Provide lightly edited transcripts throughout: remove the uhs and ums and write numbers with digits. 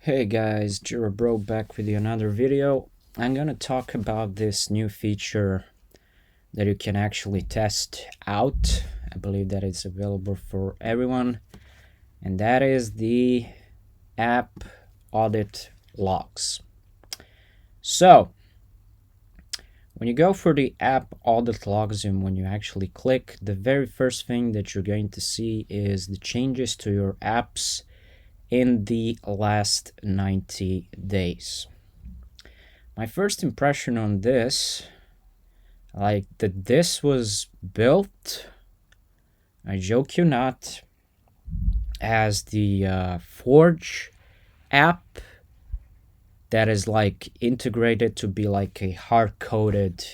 Hey guys, Jira Bro back with you another video. I'm gonna talk about this new feature that you can actually test out. I believe that it's available for everyone, and that is the app audit logs. So when you go for the app audit logs and when you actually click, the very first thing that you're going to see is the changes to your apps in the last 90 days. My first impression on this, like that this was built, I joke you not, as the Forge app that is like integrated to be like a hard-coded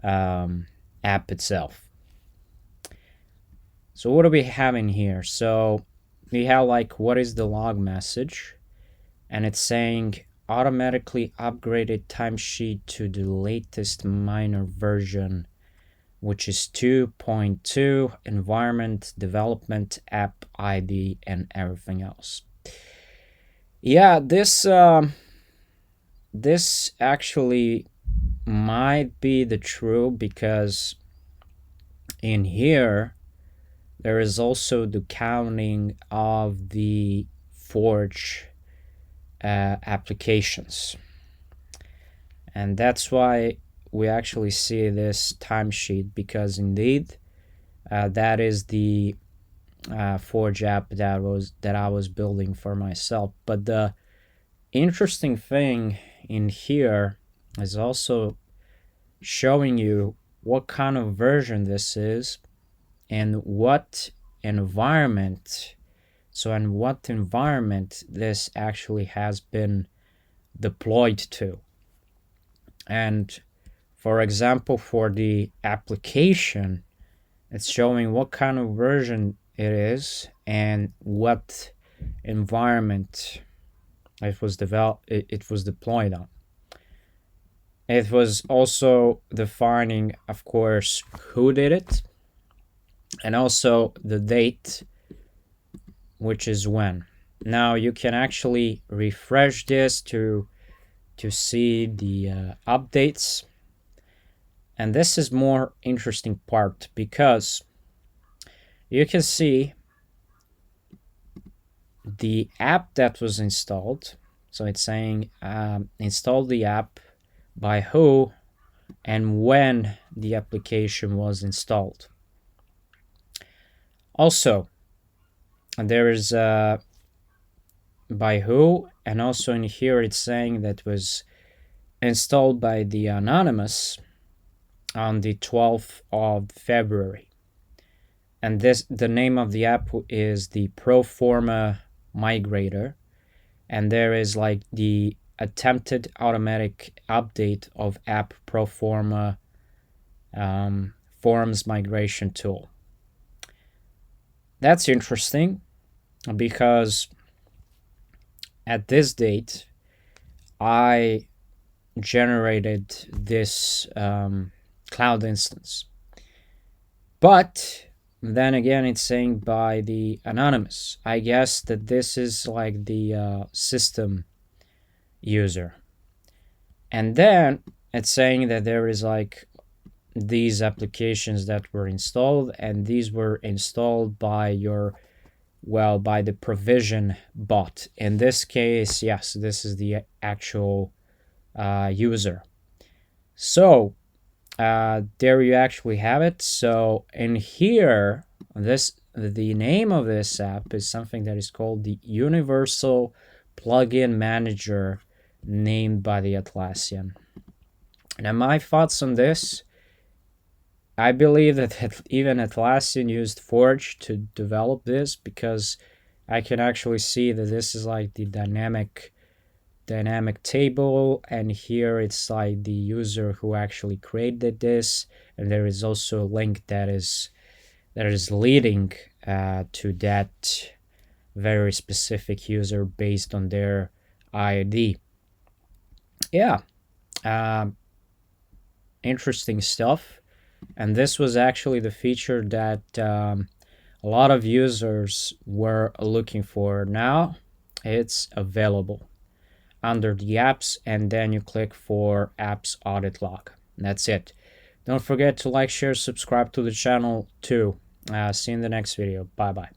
app itself. So what do we have in here? So we have like what is the log message, and it's saying automatically upgraded timesheet to the latest minor version, which is 2.2, environment, development, app ID, and everything else. Yeah, this actually might be the true, because in here there is also the counting of the Forge applications, and that's why we actually see this timesheet, because indeed that is the Forge app that I was building for myself. But the interesting thing in here is also showing you what kind of version this is and what environment. So in what environment this actually has been deployed to. And for example, for the application, it's showing what kind of version it is and what environment it was deployed on. It was also defining, of course, who did it, and also the date, which is when. Now you can actually refresh this to see the updates, and this is more interesting part, because you can see the app that was installed. So it's saying install the app, by who, and when the application was installed. Also, there is by who, and also in here it's saying that was installed by the anonymous on the 12th of February. And the name of the app is the Proforma Migrator, and there is like the attempted automatic update of app Proforma forms migration tool. That's interesting, because at this date I generated this cloud instance, but then again it's saying by the anonymous. I guess that this is like the system user, and then it's saying that there is like these applications that were installed, and these were installed by by the provision bot. In this case, yes, this is the actual user. So there you actually have it. So in here, the name of this app is something that is called the Universal Plugin Manager, named by the Atlassian. Now my thoughts on this: I believe that even Atlassian used Forge to develop this, because I can actually see that this is like the dynamic table, and here it's like the user who actually created this, and there is also a link that is leading to that very specific user based on their ID. Yeah, interesting stuff. And this was actually the feature that a lot of users were looking for. Now It's available under the apps, and then you click for apps audit log. That's it. Don't forget to like, share, subscribe to the channel too. See you in the next video. Bye bye.